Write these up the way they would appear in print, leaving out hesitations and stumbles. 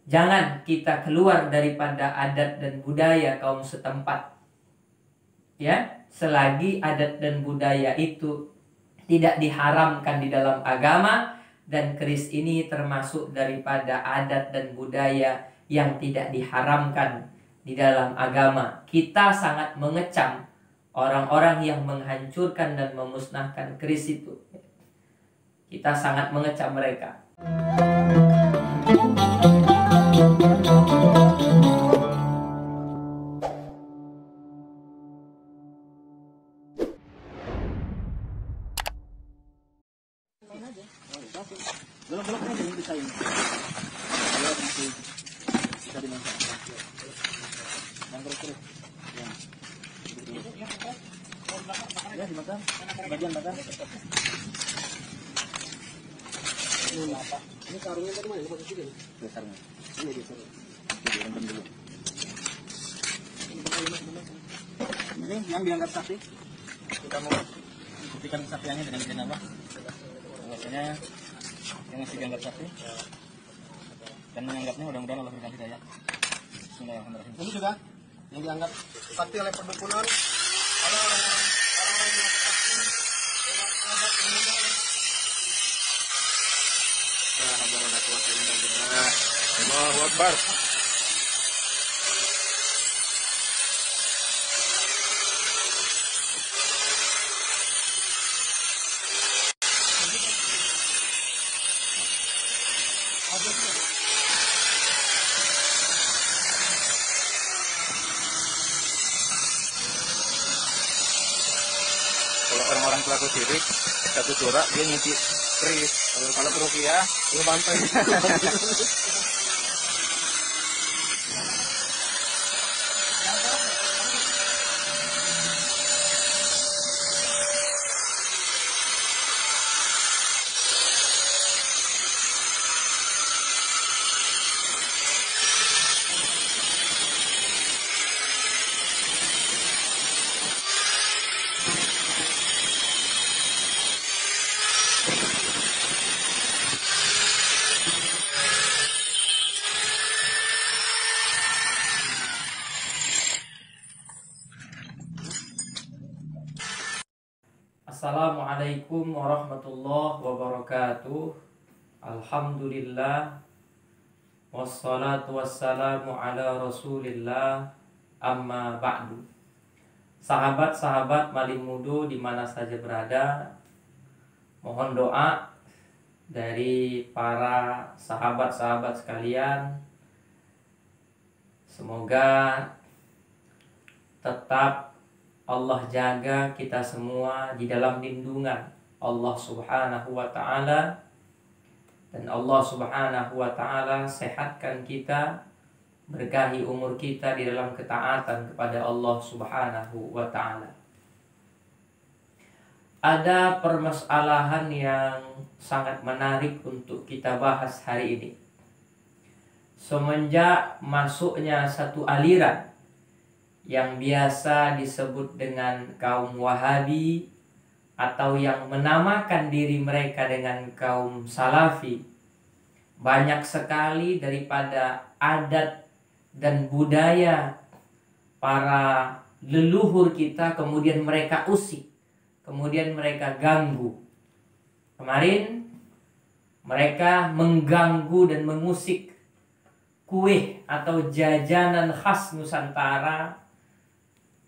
Jangan kita keluar daripada adat dan budaya kaum setempat. Ya, selagi adat dan budaya itu tidak diharamkan di dalam agama, dan keris ini termasuk daripada adat dan budaya yang tidak diharamkan di dalam agama. Kita sangat mengecam orang-orang yang menghancurkan dan memusnahkan keris itu. Kita sangat mengecam mereka. Belok-belok aja yang bisa ini. Belok masih bisa dimanfaatkan. Yang terus. Ya. Ya dibakar. Bagian bakar. Ini apa? Ini karungnya tadi mana? Pakai sini. Besarnya. Ini besar. Direndam dulu. Ini yang dianggap sakti. Kita mau buktikan kesaktiannya dengan cara apa? Biasanya yang masih dianggap sakti dan menganggapnya mudah-mudahan Allah berikan hidayah. Bismillahirrahmanirrahim. Ini juga yang dianggap sakti oleh perdukunan, oleh orang-orang yang sakti, Allahu Akbar. Kalau orang-orang pelaku sirik satu corak dia nyuci keris. Kalau perukiah lu bantai. Assalamualaikum warahmatullahi wabarakatuh. Alhamdulillah, wassalatu wassalamu ala rasulillah, amma ba'du. Sahabat-sahabat Malim Mudo di mana saja berada, mohon doa dari para sahabat-sahabat sekalian. Semoga tetap Allah jaga kita semua di dalam lindungan Allah Subhanahu wa ta'ala, dan Allah Subhanahu wa ta'ala sehatkan kita, berkahi umur kita di dalam ketaatan kepada Allah Subhanahu wa ta'ala. Ada permasalahan yang sangat menarik untuk kita bahas hari ini. Semenjak masuknya satu aliran yang biasa disebut dengan kaum Wahabi, atau yang menamakan diri mereka dengan kaum Salafi, banyak sekali daripada adat dan budaya para leluhur kita kemudian mereka usik, kemudian mereka ganggu. Kemarin mereka mengganggu dan mengusik kue atau jajanan khas Nusantara,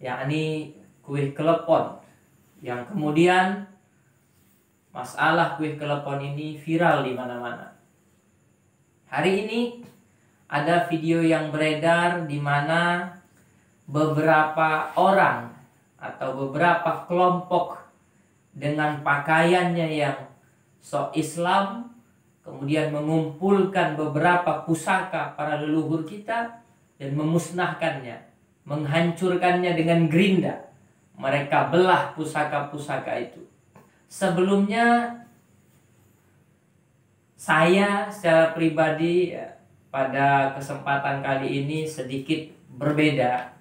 yakni kue kelepon, yang kemudian masalah kue kelepon ini viral di mana-mana. Hari ini ada video yang beredar di mana beberapa orang atau beberapa kelompok dengan pakaiannya yang sok Islam kemudian mengumpulkan beberapa pusaka para leluhur kita dan memusnahkannya, menghancurkannya dengan gerinda. Mereka belah pusaka-pusaka itu. Sebelumnya saya secara pribadi pada kesempatan kali ini sedikit berbeda.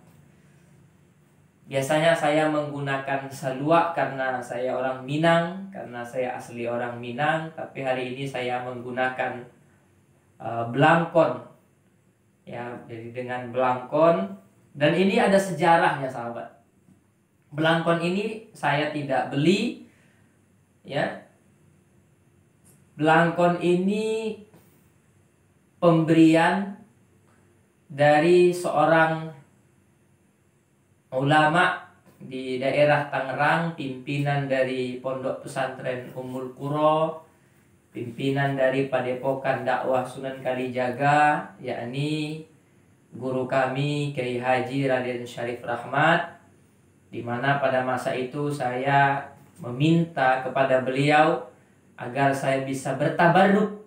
Biasanya saya menggunakan saluak karena saya orang Minang, karena saya asli orang Minang. Tapi hari ini saya menggunakan belangkon Ya, jadi dengan belangkon, dan ini ada sejarahnya sahabat. Belangkon ini saya tidak beli, ya. Belangkon ini pemberian dari seorang ulama di daerah Tangerang, pimpinan dari Pondok Pesantren Ummul Qura, pimpinan dari Padepokan Dakwah Sunan Kalijaga, yakni guru kami Kiai Haji Raden Syarif Rahmat, di mana pada masa itu saya meminta kepada beliau agar saya bisa bertabarruk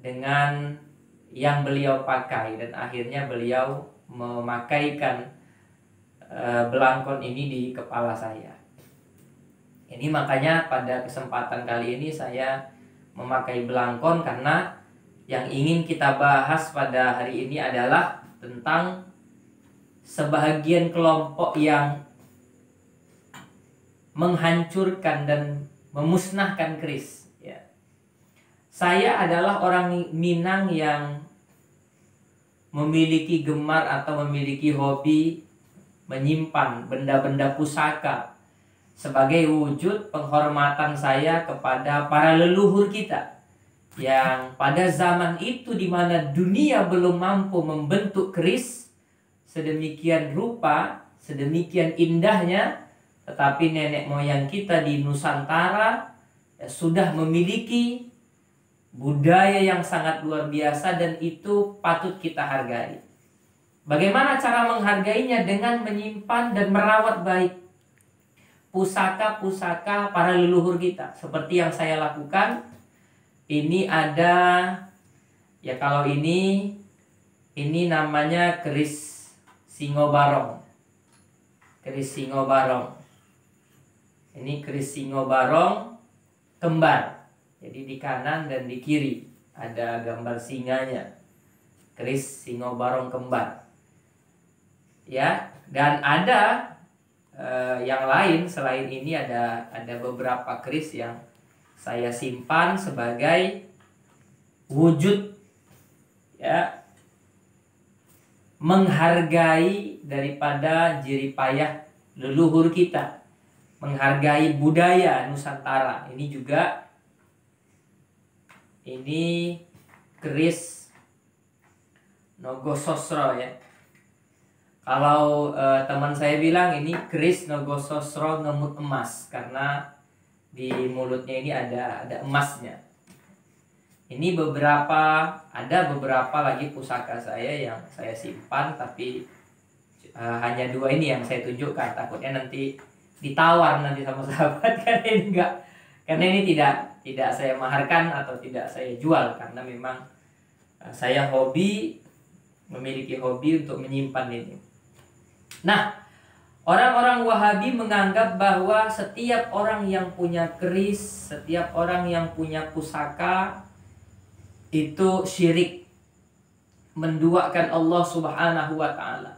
dengan yang beliau pakai, dan akhirnya beliau memakaikan belangkon ini di kepala saya. Ini makanya pada kesempatan kali ini saya memakai belangkon, karena yang ingin kita bahas pada hari ini adalah tentang sebahagian kelompok yang menghancurkan dan memusnahkan keris. Ya. Saya adalah orang Minang yang memiliki gemar atau memiliki hobi menyimpan benda-benda pusaka sebagai wujud penghormatan saya kepada para leluhur kita yang pada zaman itu, di mana dunia belum mampu membentuk keris sedemikian rupa, sedemikian indahnya, tetapi nenek moyang kita di Nusantara sudah memiliki budaya yang sangat luar biasa, dan itu patut kita hargai. Bagaimana cara menghargainya? Dengan menyimpan dan merawat baik pusaka-pusaka para leluhur kita, seperti yang saya lakukan. Ini ada, ya kalau ini namanya keris Singobarong. Keris Singobarong. Ini keris Singobarong kembar. Jadi di kanan dan di kiri ada gambar singanya. Keris Singobarong kembar. Ya, dan ada yang lain selain ini, ada beberapa keris yang saya simpan sebagai wujud, ya, menghargai daripada jerih payah leluhur kita, menghargai budaya Nusantara. Ini juga, ini keris Nogososro, ya. Kalau teman saya bilang ini keris Nogososro ngemut emas, karena di mulutnya ini ada emasnya. Ini ada beberapa lagi pusaka saya yang saya simpan, tapi hanya 2 ini yang saya tunjukkan. Takutnya nanti ditawar nanti sama sahabat, karena ini tidak saya maharkan atau tidak saya jual, karena memang saya memiliki hobi untuk menyimpan ini. Nah, orang-orang Wahabi menganggap bahwa setiap orang yang punya keris, setiap orang yang punya pusaka itu syirik, menduakan Allah Subhanahu wa ta'ala.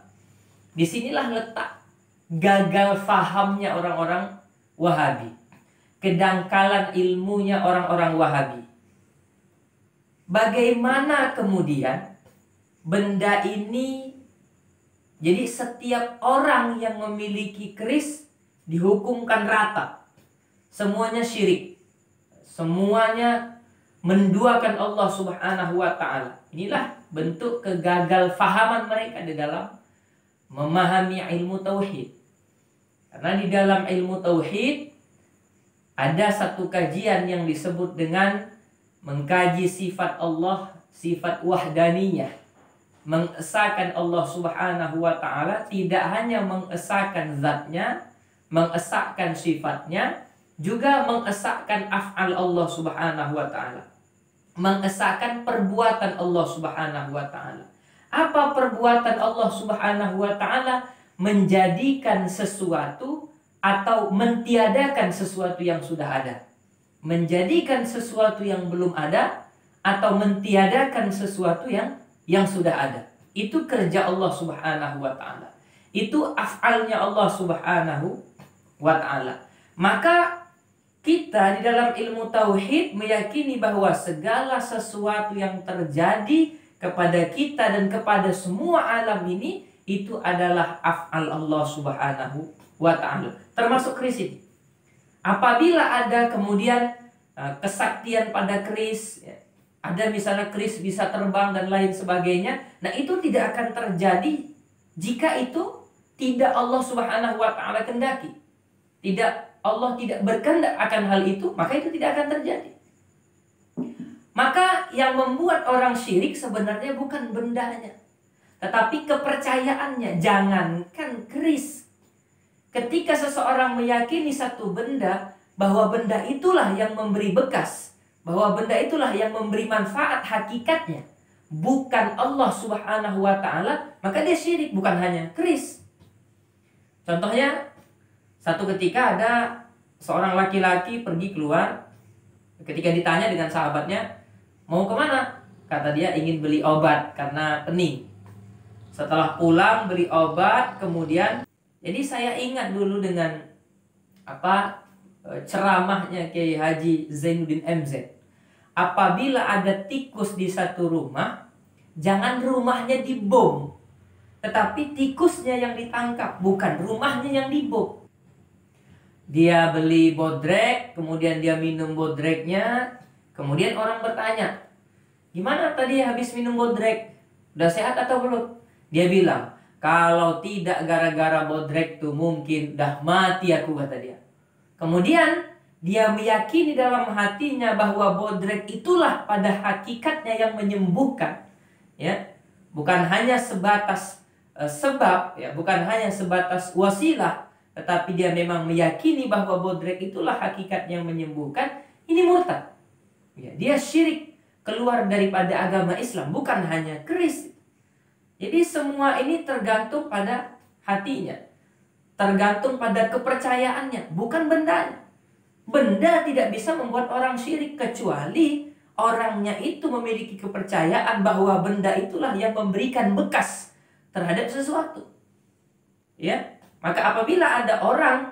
Disinilah letak gagal fahamnya orang-orang Wahabi, kedangkalan ilmunya orang-orang Wahabi. Bagaimana kemudian benda ini, jadi setiap orang yang memiliki keris dihukumkan rata, semuanya syirik, semuanya menduakan Allah Subhanahu wa ta'ala. Inilah bentuk kegagal fahaman mereka di dalam memahami ilmu tauhid. Karena di dalam ilmu tauhid ada satu kajian yang disebut dengan mengkaji sifat Allah, sifat wahdaniyah, mengesahkan Allah Subhanahu wa ta'ala, tidak hanya mengesahkan zatnya, mengesahkan sifatnya, juga mengesahkan af'al Allah Subhanahu wa ta'ala, mengesahkan perbuatan Allah Subhanahu wa ta'ala. Apa perbuatan Allah Subhanahu wa ta'ala? Menjadikan sesuatu atau mentiadakan sesuatu yang sudah ada, menjadikan sesuatu yang belum ada, atau mentiadakan sesuatu yang sudah ada. Itu kerja Allah Subhanahu wa ta'ala. Itu af'alnya Allah Subhanahu wa ta'ala. Maka kita di dalam ilmu tauhid meyakini bahwa segala sesuatu yang terjadi kepada kita dan kepada semua alam ini, itu adalah af'al Allah Subhanahu wa ta'ala, termasuk keris ini. Apabila ada kemudian kesaktian pada keris, ya, ada misalnya keris bisa terbang dan lain sebagainya, nah itu tidak akan terjadi jika itu tidak Allah Subhanahu wa ta'ala kendaki. Allah tidak berkehendak akan hal itu, maka itu tidak akan terjadi. Maka yang membuat orang syirik sebenarnya bukan bendanya, tetapi kepercayaannya. Jangankan keris, ketika seseorang meyakini satu benda, bahwa benda itulah yang memberi bekas, bahwa benda itulah yang memberi manfaat hakikatnya, bukan Allah Subhanahu wa ta'ala, maka dia syirik, bukan hanya keris. Contohnya, satu ketika ada seorang laki-laki pergi keluar. Ketika ditanya dengan sahabatnya, mau kemana? Kata dia, ingin beli obat karena pening. Setelah pulang beli obat, kemudian, jadi saya ingat dulu dengan ceramahnya Kiai Haji Zainuddin MZ. Apabila ada tikus di satu rumah, jangan rumahnya dibom, tetapi tikusnya yang ditangkap, bukan rumahnya yang dibom. Dia beli bodrek, kemudian dia minum bodreknya, kemudian orang bertanya, gimana tadi habis minum bodrek? Udah sehat atau belum? Dia bilang, kalau tidak gara-gara bodrek tuh mungkin udah mati aku, kata dia. Kemudian dia meyakini dalam hatinya bahwa bodrek itulah pada hakikatnya yang menyembuhkan, ya, bukan hanya sebatas sebab, ya, bukan hanya sebatas wasilah, tetapi dia memang meyakini bahwa bodrek itulah hakikat yang menyembuhkan. Ini murtad, ya, dia syirik, keluar daripada agama Islam, bukan hanya keris. Jadi semua ini tergantung pada hatinya, tergantung pada kepercayaannya, bukan bendanya. Benda tidak bisa membuat orang syirik kecuali orangnya itu memiliki kepercayaan bahwa benda itulah yang memberikan bekas terhadap sesuatu, ya. Maka apabila ada orang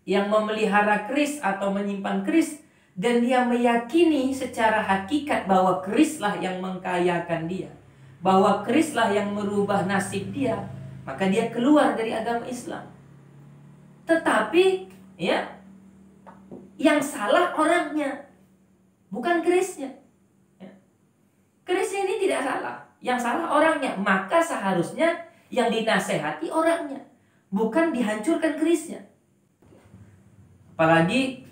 yang memelihara keris atau menyimpan keris, dan dia meyakini secara hakikat bahwa kerislah yang mengkayakan dia, bahwa kerislah yang merubah nasib dia, maka dia keluar dari agama Islam. Tetapi, ya, yang salah orangnya, bukan kerisnya, ya. Kerisnya ini tidak salah, yang salah orangnya. Maka seharusnya yang dinasehati orangnya, bukan dihancurkan kerisnya. Apalagi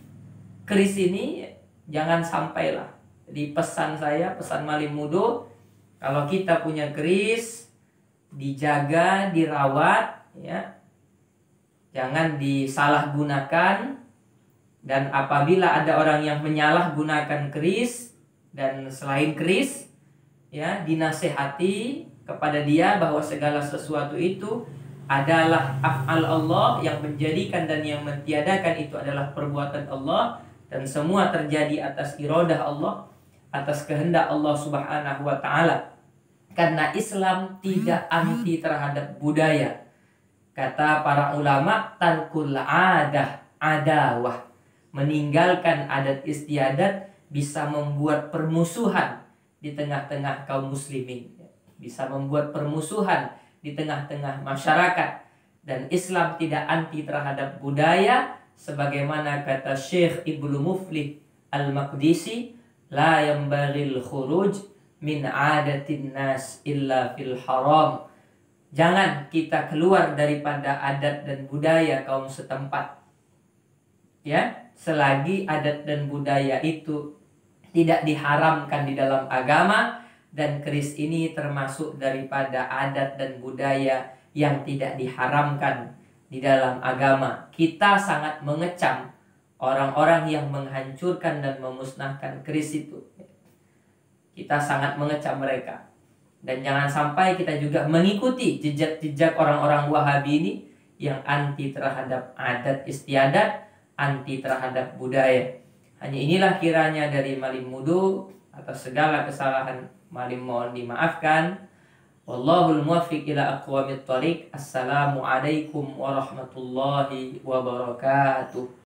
keris ini jangan sampailah. Jadi pesan saya, pesan Malim Mudo, kalau kita punya keris, dijaga, dirawat, ya, jangan disalahgunakan. Dan apabila ada orang yang menyalahgunakan keris dan selain keris, ya, dinasehati kepada dia bahwa segala sesuatu itu adalah af'al Allah, yang menjadikan dan yang mentiadakan itu adalah perbuatan Allah, dan semua terjadi atas iradah Allah, atas kehendak Allah Subhanahu wa ta'ala. Karena Islam tidak anti terhadap budaya. Kata para ulama, tarkul adah adawah, meninggalkan adat istiadat bisa membuat permusuhan di tengah-tengah kaum muslimin, bisa membuat permusuhan di tengah-tengah masyarakat. Dan Islam tidak anti terhadap budaya, sebagaimana kata Syekh Ibnu Muflih Al-Maqdisi, la yambaghil khuruj min adatin nas illa fil haram. Jangan kita keluar daripada adat dan budaya kaum setempat, ya, selagi adat dan budaya itu tidak diharamkan di dalam agama. Dan keris ini termasuk daripada adat dan budaya yang tidak diharamkan di dalam agama. Kita sangat mengecam orang-orang yang menghancurkan dan memusnahkan keris itu. Kita sangat mengecam mereka. Dan jangan sampai kita juga mengikuti jejak-jejak orang-orang Wahabi ini yang anti terhadap adat istiadat, anti terhadap budaya. Hanya inilah kiranya dari Malim Mudo. Atas segala kesalahan Malim mohon dimaafkan. Wallahul muwaffiq ila aqwamit thoriq. Assalamualaikum warahmatullahi wabarakatuh.